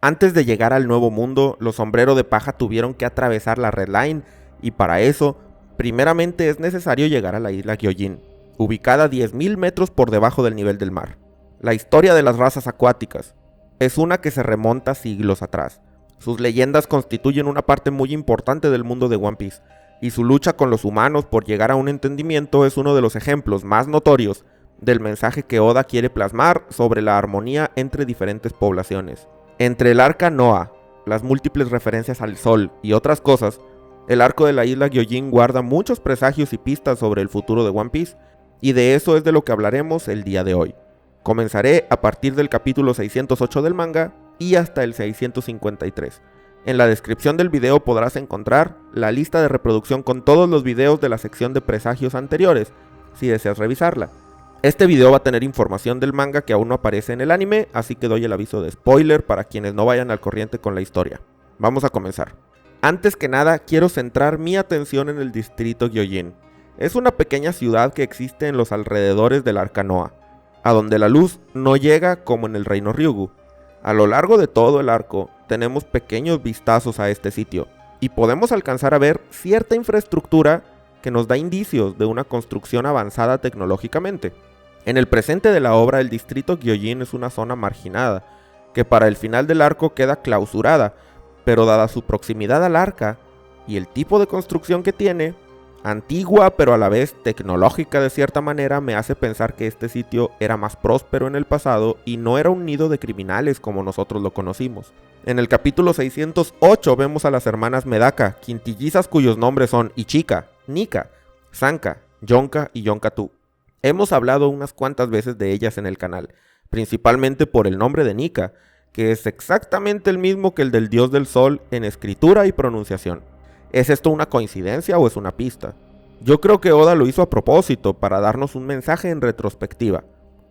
Antes de llegar al Nuevo Mundo, los Sombrero de Paja tuvieron que atravesar la Red Line, y para eso, primeramente es necesario llegar a la isla Gyojin, ubicada 10.000 metros por debajo del nivel del mar. La historia de las razas acuáticas es una que se remonta siglos atrás. Sus leyendas constituyen una parte muy importante del mundo de One Piece, y su lucha con los humanos por llegar a un entendimiento es uno de los ejemplos más notorios del mensaje que Oda quiere plasmar sobre la armonía entre diferentes poblaciones. Entre el arca Noah, las múltiples referencias al sol y otras cosas, el arco de la isla Gyojin guarda muchos presagios y pistas sobre el futuro de One Piece, y de eso es de lo que hablaremos el día de hoy. Comenzaré a partir del capítulo 608 del manga y hasta el 653. En la descripción del video podrás encontrar la lista de reproducción con todos los videos de la sección de presagios anteriores, si deseas revisarla. Este video va a tener información del manga que aún no aparece en el anime, así que doy el aviso de spoiler para quienes no vayan al corriente con la historia. Vamos a comenzar. Antes que nada, quiero centrar mi atención en el distrito Gyojin. Es una pequeña ciudad que existe en los alrededores del arca Noah, a donde la luz no llega como en el reino Ryugu. A lo largo de todo el arco, tenemos pequeños vistazos a este sitio, y podemos alcanzar a ver cierta infraestructura que nos da indicios de una construcción avanzada tecnológicamente. En el presente de la obra, el distrito Gyojin es una zona marginada, que para el final del arco queda clausurada, pero dada su proximidad al arca y el tipo de construcción que tiene, antigua pero a la vez tecnológica de cierta manera, me hace pensar que este sitio era más próspero en el pasado y no era un nido de criminales como nosotros lo conocimos. En el capítulo 608 vemos a las hermanas Medaka, quintillizas cuyos nombres son Ichika, Nika, Sanka, Yonka y Yonka-tu. Hemos hablado unas cuantas veces de ellas en el canal, principalmente por el nombre de Nika, que es exactamente el mismo que el del dios del sol en escritura y pronunciación. ¿Es esto una coincidencia o es una pista? Yo creo que Oda lo hizo a propósito para darnos un mensaje en retrospectiva.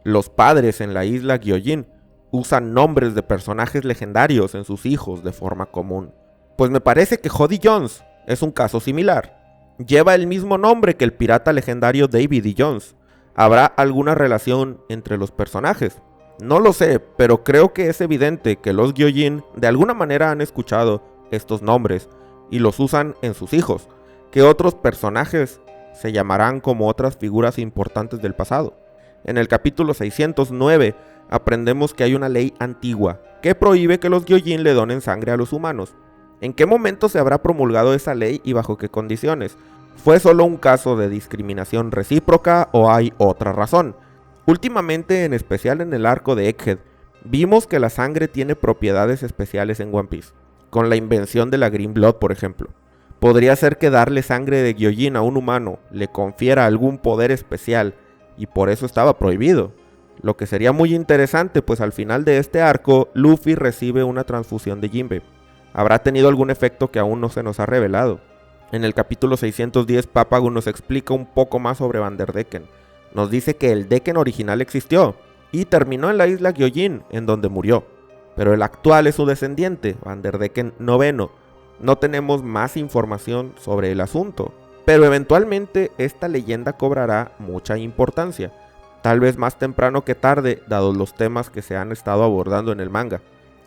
Los padres en la isla Gyojin usan nombres de personajes legendarios en sus hijos de forma común. Pues me parece que Jody Jones es un caso similar. Lleva el mismo nombre que el pirata legendario Davy D. Jones. ¿Habrá alguna relación entre los personajes? No lo sé, pero creo que es evidente que los Gyojin de alguna manera han escuchado estos nombres y los usan en sus hijos, que otros personajes se llamarán como otras figuras importantes del pasado. En el capítulo 609 aprendemos que hay una ley antigua que prohíbe que los Gyojin le donen sangre a los humanos. ¿En qué momento se habrá promulgado esa ley y bajo qué condiciones? ¿Fue solo un caso de discriminación recíproca o hay otra razón? Últimamente, en especial en el arco de Egghead, vimos que la sangre tiene propiedades especiales en One Piece, con la invención de la Green Blood, por ejemplo. Podría ser que darle sangre de Gyojin a un humano le confiera algún poder especial y por eso estaba prohibido. Lo que sería muy interesante, pues al final de este arco, Luffy recibe una transfusión de Jinbe. Habrá tenido algún efecto que aún no se nos ha revelado. En el capítulo 610, Papago nos explica un poco más sobre Vanderdecken. Nos dice que el Decken original existió y terminó en la isla Gyojin, en donde murió. Pero el actual es su descendiente, Vanderdecken IX. No tenemos más información sobre el asunto, pero eventualmente esta leyenda cobrará mucha importancia. Tal vez más temprano que tarde, dados los temas que se han estado abordando en el manga.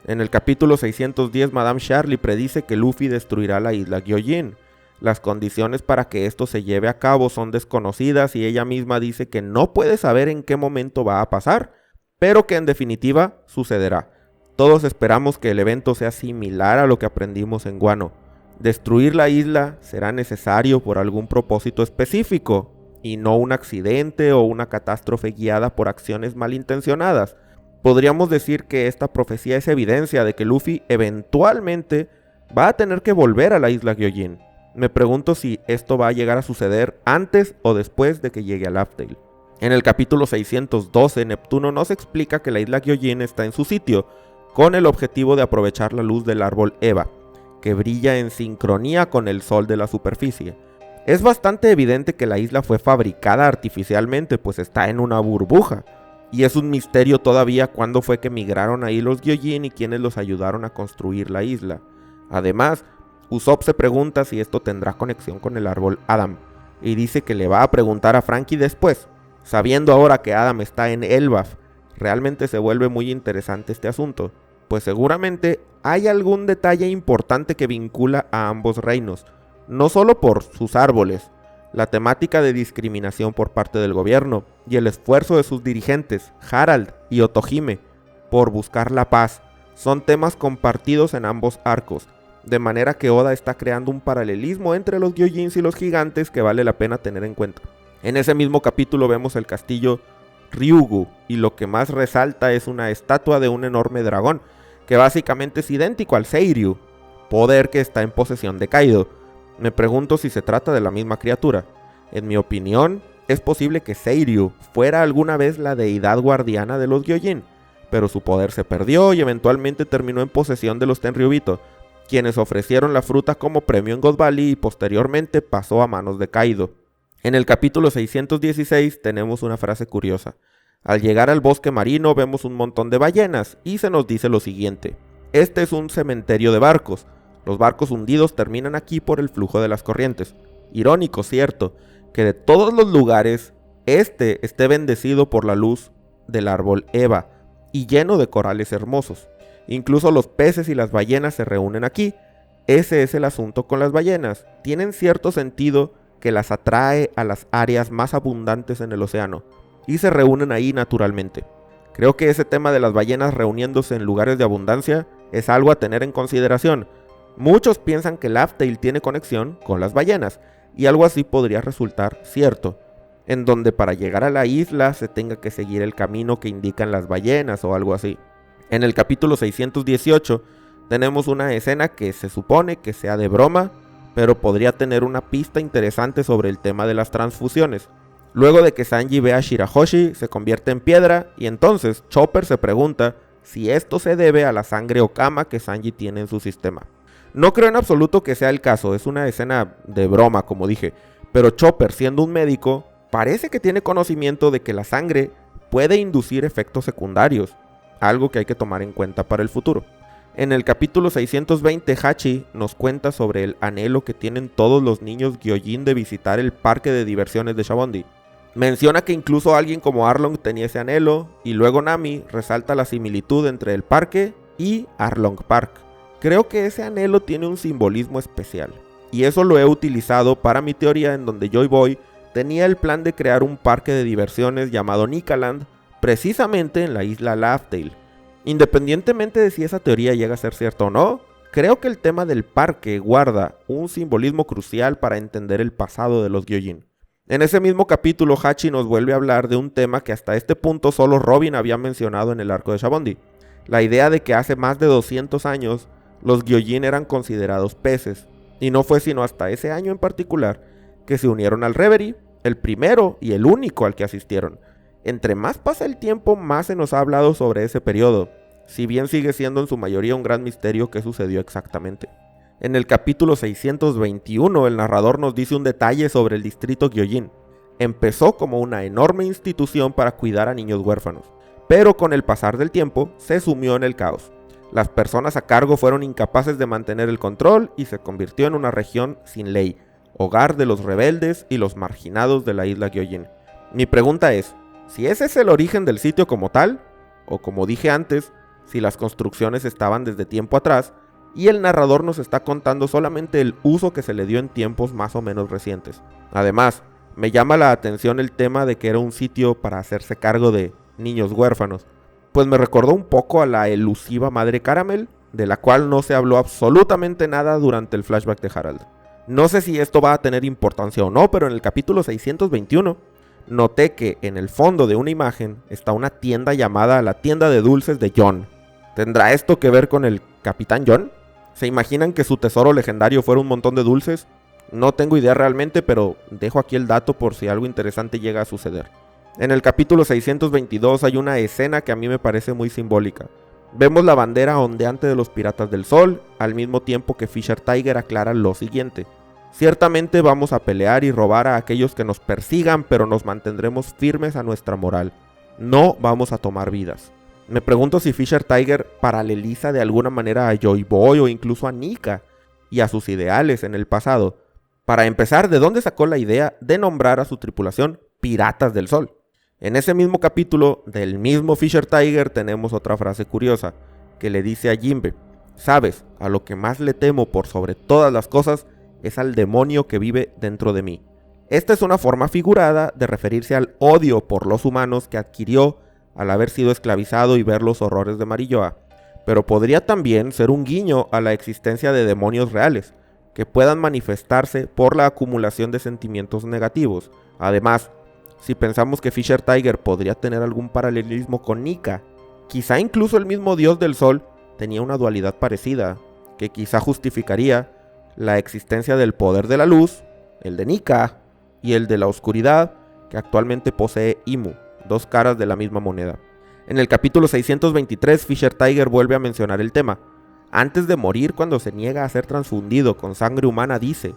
En el capítulo 610, Madame Charlie predice que Luffy destruirá la isla Gyojin. Las condiciones para que esto se lleve a cabo son desconocidas y ella misma dice que no puede saber en qué momento va a pasar, pero que en definitiva sucederá. Todos esperamos que el evento sea similar a lo que aprendimos en Wano. Destruir la isla será necesario por algún propósito específico, y no un accidente o una catástrofe guiada por acciones malintencionadas. Podríamos decir que esta profecía es evidencia de que Luffy eventualmente va a tener que volver a la isla Gyojin. Me pregunto si esto va a llegar a suceder antes o después de que llegue a Laugh Tale. En el capítulo 612, Neptuno nos explica que la isla Gyojin está en su sitio, con el objetivo de aprovechar la luz del árbol Eva, que brilla en sincronía con el sol de la superficie. Es bastante evidente que la isla fue fabricada artificialmente, pues está en una burbuja, y es un misterio todavía cuándo fue que migraron ahí los Gyojin y quiénes los ayudaron a construir la isla. Además, Usopp se pregunta si esto tendrá conexión con el árbol Adam, y dice que le va a preguntar a Franky después. Sabiendo ahora que Adam está en Elbaf, realmente se vuelve muy interesante este asunto, pues seguramente hay algún detalle importante que vincula a ambos reinos, no solo por sus árboles, la temática de discriminación por parte del gobierno y el esfuerzo de sus dirigentes, Harald y Otohime, por buscar la paz, son temas compartidos en ambos arcos, de manera que Oda está creando un paralelismo entre los Gyojins y los gigantes que vale la pena tener en cuenta. En ese mismo capítulo vemos el castillo Ryugu, y lo que más resalta es una estatua de un enorme dragón, que básicamente es idéntico al Seiryu, poder que está en posesión de Kaido. Me pregunto si se trata de la misma criatura. En mi opinión, es posible que Seiryu fuera alguna vez la deidad guardiana de los Gyojin, pero su poder se perdió y eventualmente terminó en posesión de los Tenryubito, quienes ofrecieron la fruta como premio en God Valley y posteriormente pasó a manos de Kaido. En el capítulo 616 tenemos una frase curiosa. Al llegar al bosque marino vemos un montón de ballenas y se nos dice lo siguiente: este es un cementerio de barcos. Los barcos hundidos terminan aquí por el flujo de las corrientes. Irónico, cierto, que de todos los lugares, este esté bendecido por la luz del árbol Eva y lleno de corales hermosos. Incluso los peces y las ballenas se reúnen aquí. Ese es el asunto con las ballenas. Tienen cierto sentido que las atrae a las áreas más abundantes en el océano y se reúnen ahí naturalmente. Creo que ese tema de las ballenas reuniéndose en lugares de abundancia es algo a tener en consideración. Muchos piensan que Laugh Tale tiene conexión con las ballenas, y algo así podría resultar cierto, en donde para llegar a la isla se tenga que seguir el camino que indican las ballenas o algo así. En el capítulo 618 tenemos una escena que se supone que sea de broma, pero podría tener una pista interesante sobre el tema de las transfusiones. Luego de que Sanji ve a Shirahoshi, se convierte en piedra y entonces Chopper se pregunta si esto se debe a la sangre Okama que Sanji tiene en su sistema. No creo en absoluto que sea el caso, es una escena de broma como dije, pero Chopper, siendo un médico, parece que tiene conocimiento de que la sangre puede inducir efectos secundarios, algo que hay que tomar en cuenta para el futuro. En el capítulo 620, Hachi nos cuenta sobre el anhelo que tienen todos los niños Gyojin de visitar el parque de diversiones de Shabondi. Menciona que incluso alguien como Arlong tenía ese anhelo, y luego Nami resalta la similitud entre el parque y Arlong Park. Creo que ese anhelo tiene un simbolismo especial, y eso lo he utilizado para mi teoría en donde Joy Boy tenía el plan de crear un parque de diversiones llamado Nikaland, precisamente en la isla Laugh Tale. Independientemente de si esa teoría llega a ser cierta o no, creo que el tema del parque guarda un simbolismo crucial para entender el pasado de los Gyojin. En ese mismo capítulo, Hachi nos vuelve a hablar de un tema que hasta este punto solo Robin había mencionado en el arco de Shabondi. La idea de que hace más de 200 años los Gyojin eran considerados peces, y no fue sino hasta ese año en particular que se unieron al Reverie, el primero y el único al que asistieron. Entre más pasa el tiempo, más se nos ha hablado sobre ese periodo, si bien sigue siendo en su mayoría un gran misterio qué sucedió exactamente. En el capítulo 621, el narrador nos dice un detalle sobre el distrito Gyojin. Empezó como una enorme institución para cuidar a niños huérfanos, pero con el pasar del tiempo se sumió en el caos. Las personas a cargo fueron incapaces de mantener el control y se convirtió en una región sin ley, hogar de los rebeldes y los marginados de la isla Gyojin. Mi pregunta es, si ese es el origen del sitio como tal, o como dije antes, si las construcciones estaban desde tiempo atrás, y el narrador nos está contando solamente el uso que se le dio en tiempos más o menos recientes. Además, me llama la atención el tema de que era un sitio para hacerse cargo de niños huérfanos, pues me recordó un poco a la elusiva Madre Caramel, de la cual no se habló absolutamente nada durante el flashback de Harald. No sé si esto va a tener importancia o no, pero en el capítulo 621 noté que en el fondo de una imagen está una tienda llamada la tienda de dulces de John. ¿Tendrá esto que ver con el Capitán John? ¿Se imaginan que su tesoro legendario fuera un montón de dulces? No tengo idea realmente, pero dejo aquí el dato por si algo interesante llega a suceder. En el capítulo 622 hay una escena que a mí me parece muy simbólica. Vemos la bandera ondeante de los Piratas del Sol, al mismo tiempo que Fisher Tiger aclara lo siguiente: ciertamente vamos a pelear y robar a aquellos que nos persigan, pero nos mantendremos firmes a nuestra moral. No vamos a tomar vidas. Me pregunto si Fisher Tiger paraleliza de alguna manera a Joy Boy o incluso a Nika y a sus ideales en el pasado. Para empezar, ¿de dónde sacó la idea de nombrar a su tripulación Piratas del Sol? En ese mismo capítulo del mismo Fisher Tiger tenemos otra frase curiosa que le dice a Jinbe: Sabes, a lo que más le temo por sobre todas las cosas es al demonio que vive dentro de mí. Esta es una forma figurada de referirse al odio por los humanos que adquirió al haber sido esclavizado y ver los horrores de Marilloa, pero podría también ser un guiño a la existencia de demonios reales, que puedan manifestarse por la acumulación de sentimientos negativos. Además, si pensamos que Fisher Tiger podría tener algún paralelismo con Nika, quizá incluso el mismo dios del sol tenía una dualidad parecida, que quizá justificaría la existencia del poder de la luz, el de Nika, y el de la oscuridad, que actualmente posee Imu, dos caras de la misma moneda. En el capítulo 623, Fisher Tiger vuelve a mencionar el tema. Antes de morir, cuando se niega a ser transfundido con sangre humana, dice: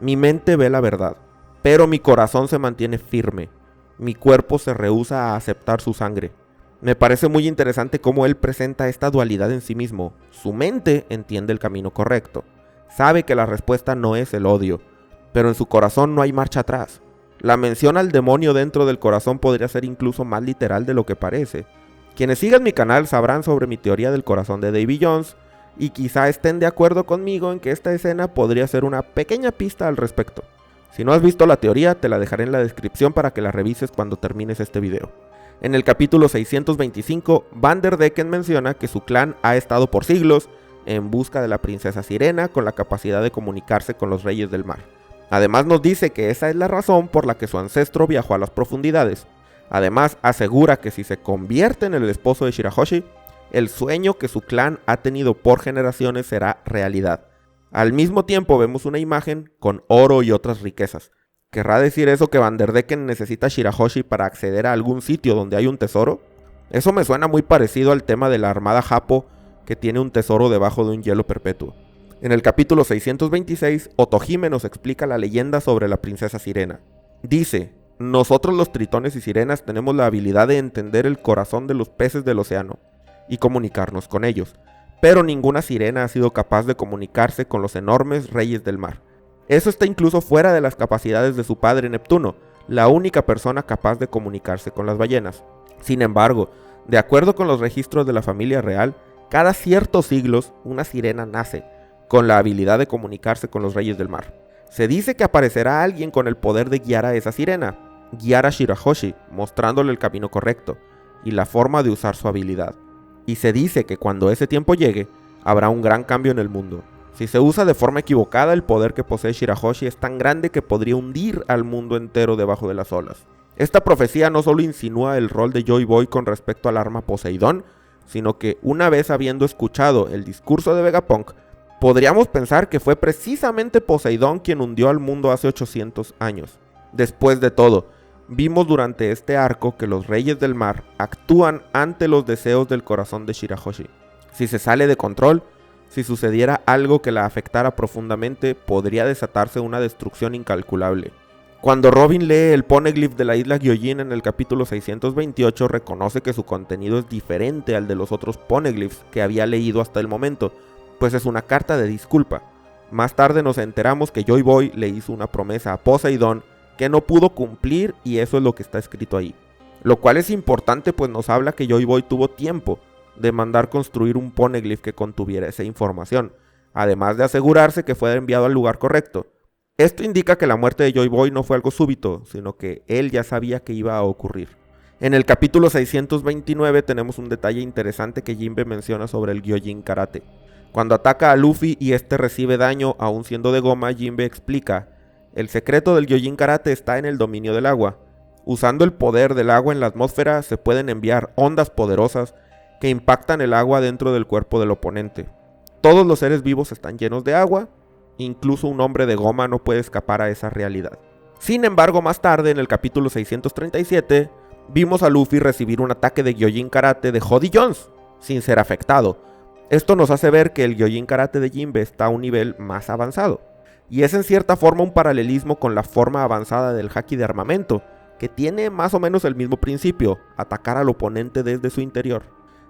mi mente ve la verdad, pero mi corazón se mantiene firme. Mi cuerpo se rehúsa a aceptar su sangre. Me parece muy interesante cómo él presenta esta dualidad en sí mismo. Su mente entiende el camino correcto. Sabe que la respuesta no es el odio, pero en su corazón no hay marcha atrás. La mención al demonio dentro del corazón podría ser incluso más literal de lo que parece. Quienes sigan mi canal sabrán sobre mi teoría del corazón de Davy Jones, y quizá estén de acuerdo conmigo en que esta escena podría ser una pequeña pista al respecto. Si no has visto la teoría, te la dejaré en la descripción para que la revises cuando termines este video. En el capítulo 625, Vanderdecken menciona que su clan ha estado por siglos en busca de la princesa Sirena con la capacidad de comunicarse con los reyes del mar. Además nos dice que esa es la razón por la que su ancestro viajó a las profundidades. Además asegura que si se convierte en el esposo de Shirahoshi, el sueño que su clan ha tenido por generaciones será realidad. Al mismo tiempo vemos una imagen con oro y otras riquezas. ¿Querrá decir eso que Vanderdecken necesita a Shirahoshi para acceder a algún sitio donde hay un tesoro? Eso me suena muy parecido al tema de la armada Japo que tiene un tesoro debajo de un hielo perpetuo. En el capítulo 626, Otohime nos explica la leyenda sobre la princesa Sirena. Dice: nosotros los tritones y sirenas tenemos la habilidad de entender el corazón de los peces del océano y comunicarnos con ellos, pero ninguna sirena ha sido capaz de comunicarse con los enormes reyes del mar. Eso está incluso fuera de las capacidades de su padre Neptuno, la única persona capaz de comunicarse con las ballenas. Sin embargo, de acuerdo con los registros de la familia real, cada ciertos siglos una sirena nace, con la habilidad de comunicarse con los reyes del mar. Se dice que aparecerá alguien con el poder de guiar a esa sirena, guiar a Shirahoshi, mostrándole el camino correcto, y la forma de usar su habilidad. Y se dice que cuando ese tiempo llegue, habrá un gran cambio en el mundo. Si se usa de forma equivocada, el poder que posee Shirahoshi es tan grande que podría hundir al mundo entero debajo de las olas. Esta profecía no solo insinúa el rol de Joy Boy con respecto al arma Poseidón, sino que una vez habiendo escuchado el discurso de Vegapunk, podríamos pensar que fue precisamente Poseidón quien hundió al mundo hace 800 años. Después de todo, vimos durante este arco que los reyes del mar actúan ante los deseos del corazón de Shirahoshi. Si se sale de control, si sucediera algo que la afectara profundamente, podría desatarse una destrucción incalculable. Cuando Robin lee el poneglyph de la isla Gyojin en el capítulo 628, reconoce que su contenido es diferente al de los otros poneglyphs que había leído hasta el momento, pues es una carta de disculpa. Más tarde nos enteramos que Joy Boy le hizo una promesa a Poseidón que no pudo cumplir, y eso es lo que está escrito ahí. Lo cual es importante, pues nos habla que Joy Boy tuvo tiempo de mandar construir un poneglyph que contuviera esa información, además de asegurarse que fuera enviado al lugar correcto. Esto indica que la muerte de Joy Boy no fue algo súbito, sino que él ya sabía que iba a ocurrir. En el capítulo 629 tenemos un detalle interesante que Jinbe menciona sobre el Gyojin Karate. Cuando ataca a Luffy y este recibe daño aún siendo de goma, Jinbe explica: el secreto del Gyojin Karate está en el dominio del agua. Usando el poder del agua en la atmósfera se pueden enviar ondas poderosas que impactan el agua dentro del cuerpo del oponente. Todos los seres vivos están llenos de agua, incluso un hombre de goma no puede escapar a esa realidad. Sin embargo, más tarde, en el capítulo 637, vimos a Luffy recibir un ataque de Gyojin Karate de Jody Jones, sin ser afectado. Esto nos hace ver que el Gyojin Karate de Jinbe está a un nivel más avanzado, y es en cierta forma un paralelismo con la forma avanzada del Haki de armamento, que tiene más o menos el mismo principio, atacar al oponente desde su interior.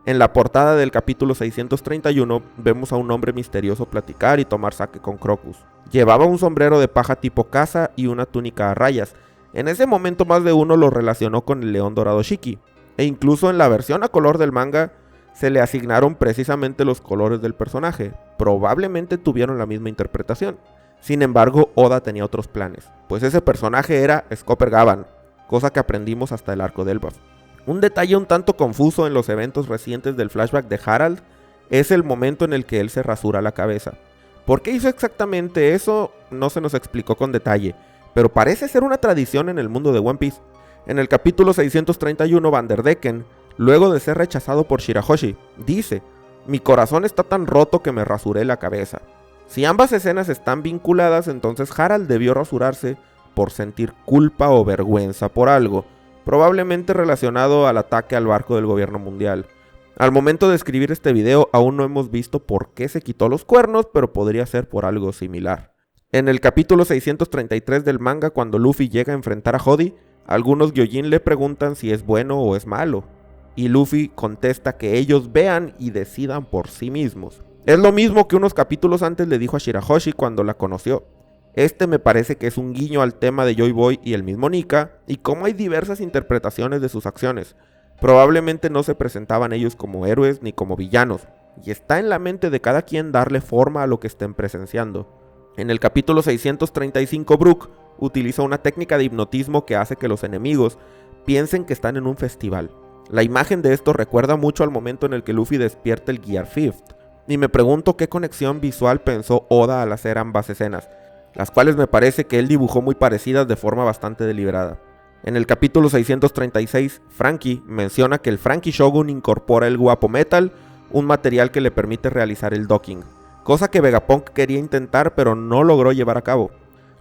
En la portada del capítulo 631 vemos a un hombre misterioso platicar y tomar sake con Crocus. Llevaba un sombrero de paja tipo casa y una túnica a rayas. En ese momento más de uno lo relacionó con el león dorado Shiki, e incluso en la versión a color del manga se le asignaron precisamente los colores del personaje. Probablemente tuvieron la misma interpretación. Sin embargo, Oda tenía otros planes, pues ese personaje era Scopper Gavan, cosa que aprendimos hasta el arco de Elbaf. Un detalle un tanto confuso en los eventos recientes del flashback de Harald es el momento en el que él se rasura la cabeza. ¿Por qué hizo exactamente eso? No se nos explicó con detalle, pero parece ser una tradición en el mundo de One Piece. En el capítulo 631, Vanderdecken, luego de ser rechazado por Shirahoshi, dice: "Mi corazón está tan roto que me rasuré la cabeza". Si ambas escenas están vinculadas, entonces Harald debió rasurarse por sentir culpa o vergüenza por algo, probablemente relacionado al ataque al barco del gobierno mundial. Al momento de escribir este video aún no hemos visto por qué se quitó los cuernos, pero podría ser por algo similar. En el capítulo 633 del manga, cuando Luffy llega a enfrentar a Hody, algunos Gyojin le preguntan si es bueno o es malo, y Luffy contesta que ellos vean y decidan por sí mismos. Es lo mismo que unos capítulos antes le dijo a Shirahoshi cuando la conoció. Este me parece que es un guiño al tema de Joy Boy y el mismo Nika, y como hay diversas interpretaciones de sus acciones. Probablemente no se presentaban ellos como héroes ni como villanos, y está en la mente de cada quien darle forma a lo que estén presenciando. En el capítulo 635, Brook utiliza una técnica de hipnotismo que hace que los enemigos piensen que están en un festival. La imagen de esto recuerda mucho al momento en el que Luffy despierta el Gear Fifth, y me pregunto qué conexión visual pensó Oda al hacer ambas escenas, las cuales me parece que él dibujó muy parecidas de forma bastante deliberada. En el capítulo 636, Franky menciona que el Franky Shogun incorpora el Guapo Metal, un material que le permite realizar el docking, cosa que Vegapunk quería intentar pero no logró llevar a cabo.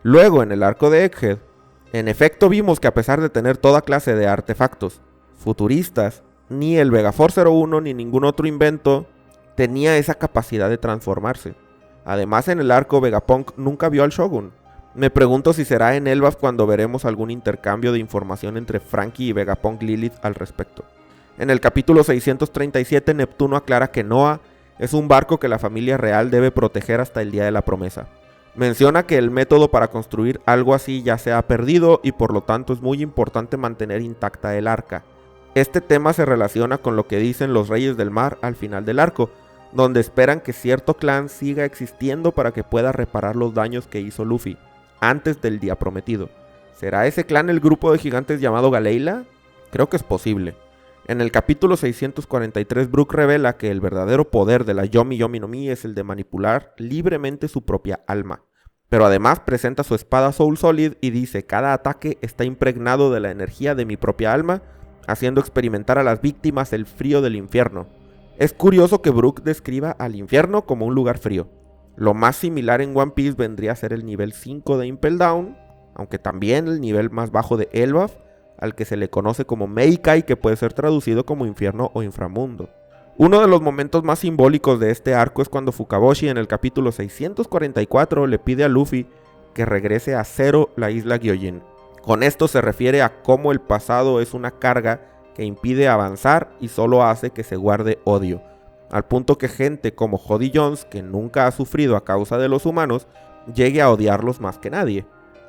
Luego, en el arco de Egghead, en efecto vimos que a pesar de tener toda clase de artefactos futuristas, ni el Vegaforce 01 ni ningún otro invento tenía esa capacidad de transformarse. Además, en el arco Vegapunk nunca vio al Shogun. Me pregunto si será en Elbaf cuando veremos algún intercambio de información entre Franky y Vegapunk Lilith al respecto. En el capítulo 637, Neptuno aclara que Noah es un barco que la familia real debe proteger hasta el día de la promesa. Menciona que el método para construir algo así ya se ha perdido y por lo tanto es muy importante mantener intacta el arca. Este tema se relaciona con lo que dicen los Reyes del Mar al final del arco, donde esperan que cierto clan siga existiendo para que pueda reparar los daños que hizo Luffy antes del día prometido. ¿Será ese clan el grupo de gigantes llamado Galeila? Creo que es posible. En el capítulo 643, Brook revela que el verdadero poder de la Yomi Yomi no Mi es el de manipular libremente su propia alma. Pero además presenta su espada Soul Solid y dice: "Cada ataque está impregnado de la energía de mi propia alma, haciendo experimentar a las víctimas el frío del infierno". Es curioso que Brook describa al infierno como un lugar frío. Lo más similar en One Piece vendría a ser el nivel 5 de Impel Down, aunque también el nivel más bajo de Elbaf, al que se le conoce como Meikai, que puede ser traducido como infierno o inframundo. Uno de los momentos más simbólicos de este arco es cuando Fukaboshi en el capítulo 644 le pide a Luffy que regrese a cero la isla Gyojin. Con esto se refiere a cómo el pasado es una carga que impide avanzar y solo hace que se guarde odio, al punto que gente como Hody Jones, que nunca ha sufrido a causa de los humanos, llegue a odiarlos más que nadie.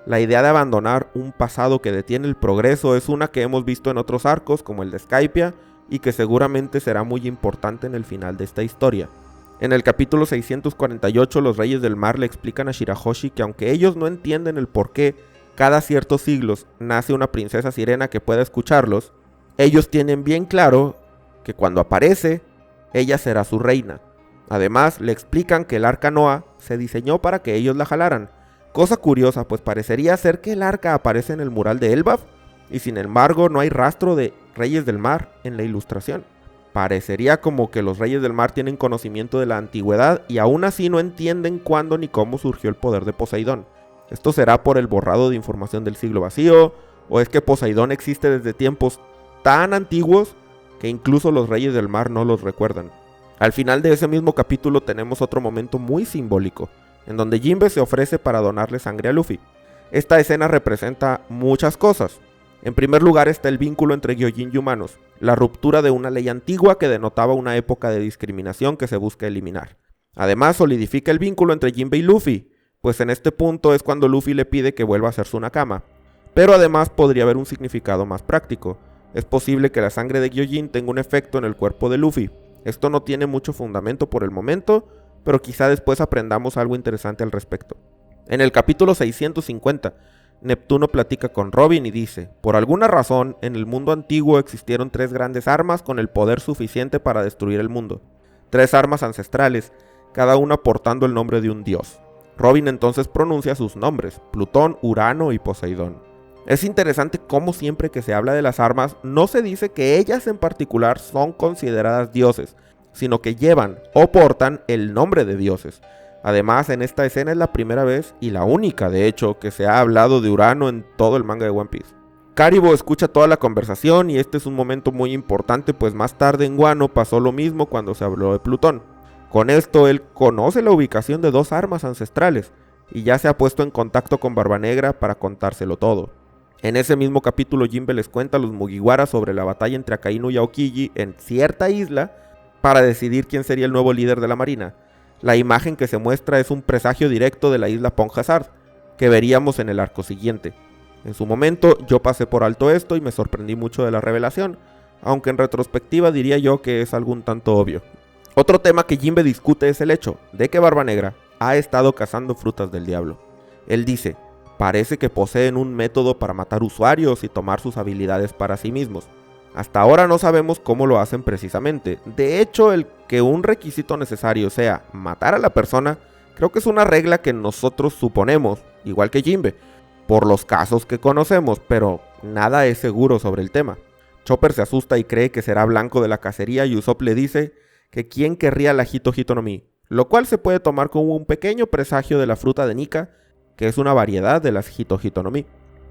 La idea de abandonar un pasado que detiene el progreso es una que hemos visto en otros arcos como el de Skypiea y que seguramente será muy importante en el final de esta historia. En el capítulo 648 los Reyes del Mar le explican a Shirahoshi que aunque ellos no entienden el por qué cada ciertos siglos nace una princesa sirena que pueda escucharlos, ellos tienen bien claro que cuando aparece, ella será su reina. Además, le explican que el arca Noah se diseñó para que ellos la jalaran. Cosa curiosa, pues parecería ser que el arca aparece en el mural de Elbaf, y sin embargo no hay rastro de Reyes del Mar en la ilustración. Parecería como que los Reyes del Mar tienen conocimiento de la antigüedad y aún así no entienden cuándo ni cómo surgió el poder de Poseidón. ¿Esto será por el borrado de información del siglo vacío? ¿O es que Poseidón existe desde tiempos tan antiguos que incluso los Reyes del Mar no los recuerdan? Al final de ese mismo capítulo tenemos otro momento muy simbólico, en donde Jinbe se ofrece para donarle sangre a Luffy. Esta escena representa muchas cosas. En primer lugar está el vínculo entre Gyojin y humanos, la ruptura de una ley antigua que denotaba una época de discriminación que se busca eliminar. Además solidifica el vínculo entre Jinbe y Luffy, pues en este punto es cuando Luffy le pide que vuelva a hacer su Nakama. Pero además podría haber un significado más práctico. Es posible que la sangre de Gyojin tenga un efecto en el cuerpo de Luffy, Esto no tiene mucho fundamento por el momento, pero quizá después aprendamos algo interesante al respecto. En el capítulo 650, Neptuno platica con Robin y dice: por alguna razón, en el mundo antiguo existieron 3 grandes armas con el poder suficiente para destruir el mundo. 3 armas ancestrales, cada una portando el nombre de un dios. Robin entonces pronuncia sus nombres: Plutón, Urano y Poseidón. Es interesante cómo siempre que se habla de las armas, no se dice que ellas en particular son consideradas dioses, sino que llevan o portan el nombre de dioses. Además, en esta escena es la primera vez, y la única de hecho, que se ha hablado de Urano en todo el manga de One Piece. Karibo escucha toda la conversación y este es un momento muy importante, pues más tarde en Wano pasó lo mismo cuando se habló de Plutón. Con esto él conoce la ubicación de 2 armas ancestrales y ya se ha puesto en contacto con Barbanegra para contárselo todo. En ese mismo capítulo Jinbe les cuenta a los Mugiwara sobre la batalla entre Akainu y Aokiji en cierta isla para decidir quién sería el nuevo líder de la marina. La imagen que se muestra es un presagio directo de la isla Pong Hazard, que veríamos en el arco siguiente. En su momento yo pasé por alto esto y me sorprendí mucho de la revelación, aunque en retrospectiva diría yo que es algo un tanto obvio. Otro tema que Jinbe discute es el hecho de que Barbanegra ha estado cazando frutas del diablo. Él dice: parece que poseen un método para matar usuarios y tomar sus habilidades para sí mismos. Hasta ahora no sabemos cómo lo hacen precisamente. De hecho, el que un requisito necesario sea matar a la persona, creo que es una regla que nosotros suponemos, igual que Jinbe, por los casos que conocemos, pero nada es seguro sobre el tema. Chopper se asusta y cree que será blanco de la cacería y Usopp le dice que quién querría la Hito Hito no Mi, lo cual se puede tomar como un pequeño presagio de la fruta de Nika, que es una variedad de las Hito Hito no Mi,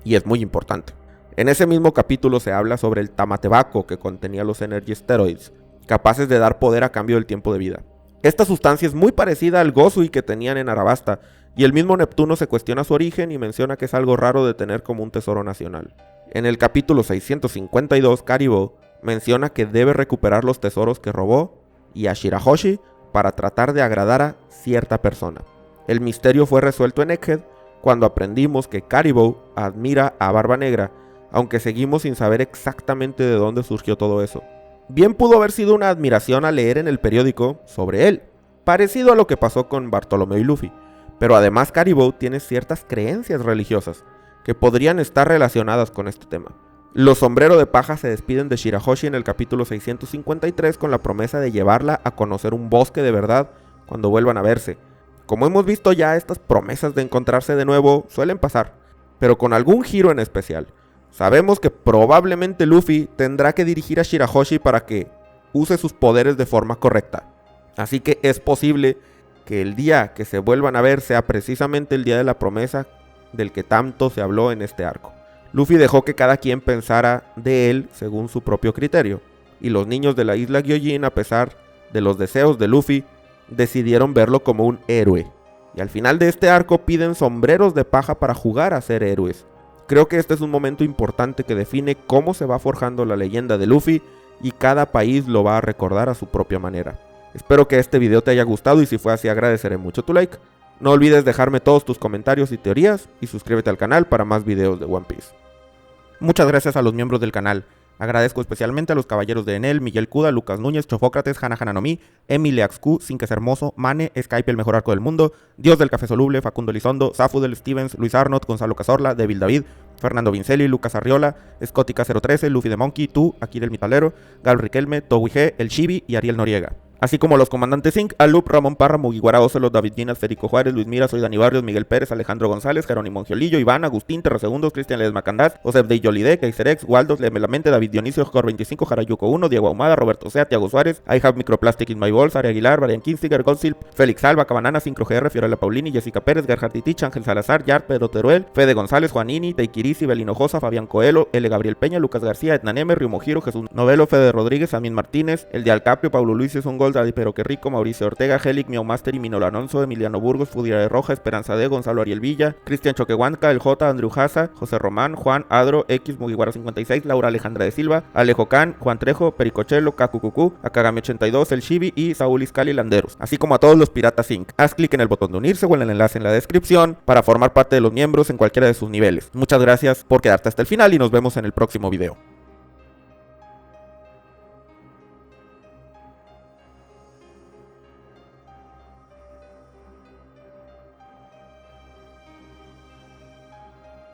y es muy importante. En ese mismo capítulo se habla sobre el Tamatebaco, que contenía los Energy Steroids, capaces de dar poder a cambio del tiempo de vida. Esta sustancia es muy parecida al Gozui que tenían en Arabasta, y el mismo Neptuno se cuestiona su origen y menciona que es algo raro de tener como un tesoro nacional. En el capítulo 652, Karibo menciona que debe recuperar los tesoros que robó y a Shirahoshi para tratar de agradar a cierta persona. El misterio fue resuelto en Egghead cuando aprendimos que Karibo admira a Barbanegra, aunque seguimos sin saber exactamente de dónde surgió todo eso. Bien pudo haber sido una admiración al leer en el periódico sobre él, parecido a lo que pasó con Bartolomeo y Luffy, pero además Karibo tiene ciertas creencias religiosas que podrían estar relacionadas con este tema. Los Sombrero de Paja se despiden de Shirahoshi en el capítulo 653 con la promesa de llevarla a conocer un bosque de verdad cuando vuelvan a verse. Como hemos visto ya, estas promesas de encontrarse de nuevo suelen pasar, pero con algún giro en especial. Sabemos que probablemente Luffy tendrá que dirigir a Shirahoshi para que use sus poderes de forma correcta. Así que es posible que el día que se vuelvan a ver sea precisamente el día de la promesa del que tanto se habló en este arco. Luffy dejó que cada quien pensara de él según su propio criterio, y los niños de la isla Gyojin, a pesar de los deseos de Luffy, decidieron verlo como un héroe. Y al final de este arco piden sombreros de paja para jugar a ser héroes. Creo que este es un momento importante que define cómo se va forjando la leyenda de Luffy y cada país lo va a recordar a su propia manera. Espero que este video te haya gustado y si fue así agradeceré mucho tu like. No olvides dejarme todos tus comentarios y teorías y suscríbete al canal para más videos de One Piece. Muchas gracias a los miembros del canal. Agradezco especialmente a los caballeros de Enel, Miguel Kuda, Lucas Núñez, Chofócrates, Hana Hananomi, Emile Axcu, Sin que ser hermoso, Mane, Skype el mejor arco del mundo, Dios del Café Soluble, Facundo Elizondo, Zafudel Stevens, Luis Arnott, Gonzalo Cazorla, Devil David, Fernando Vincelli, Lucas Arriola, Scottica 013, Luffy de Monkey, tú, Akira el Mitalero, Gal Riquelme, Towi G, El Chibi y Ariel Noriega. Así como los comandantes Zinc, Alup, Ramón Parra, Mugiwara, Ocelot, David Ginas, Federico Juárez, Luis Mira, Soy Dani Barrios, Miguel Pérez, Alejandro González, Jerónimo Angiolillo, Iván, Agustín, Terrasegundos, Cristian Ledesma Candás, Josep de Yolide, Kaiserex, Waldos, Lemelamente, David Dionisio, Jor 25, Jarayuco 1, Diego Ahumada, Roberto Sea, Tiago Suárez, I Have Microplastic in My Balls, Ari Aguilar, Brian Kinstiger, Goldsilp, Félix Alba, Cabanana, Sincro GR, Fiorella Paulini, Jessica Pérez, Gerhard Titich, Ángel Salazar, Yart, Pedro Teruel, Fede González, Juanini, Teikirisi, Belino Josa, Fabián Coelho, L. Gabriel Peña, Lucas García, Etna Neme, Rio Mojiro, Jesús Novelo, Fede Rodríguez, Samín Martínez, El de Alcapio, Paulo Luis, es un gol, Daddy Pero Que Rico, Mauricio Ortega, Helic, Miau Master y Minolo Alonso, Emiliano Burgos, Fudia de Roja, Esperanza D, Gonzalo Ariel Villa, Cristian Choquehuanca, El J, Andrew Haza, José Román, Juan, Adro, X, Mugiwara 56, Laura Alejandra de Silva, Alejo Can, Juan Trejo, Pericochelo, Kakukuku, Akagami 82, El Chibi y Saúl Iscali Landeros, así como a todos los Piratas Inc. Haz clic en el botón de unirse o en el enlace en la descripción para formar parte de los miembros en cualquiera de sus niveles. Muchas gracias por quedarte hasta el final y nos vemos en el próximo video.